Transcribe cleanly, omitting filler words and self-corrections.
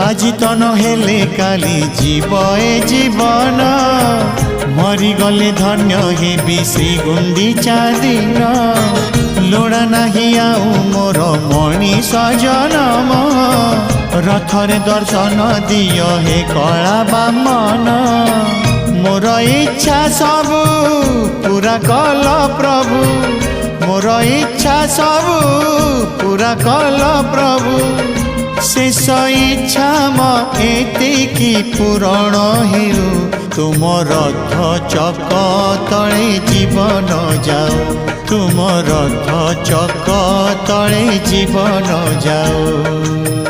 আজি তো নহলে কালি जीव ए जीवन मरीगले धन्य हेबी श्री गुंडीचा दिन लोड़ा नाही आउ मोर मनीष जनम रथरे दर्शन दिय हे कला बामन मोर इच्छा सबु पूरा कल प्रभु मोर इच्छा सबु पूरा कल प्रभु शेष इच्छा एतिकी पूरण हेउ तुम रथ चक तले जीवन जाओ तुम रथ चक तले जीवन जाओ।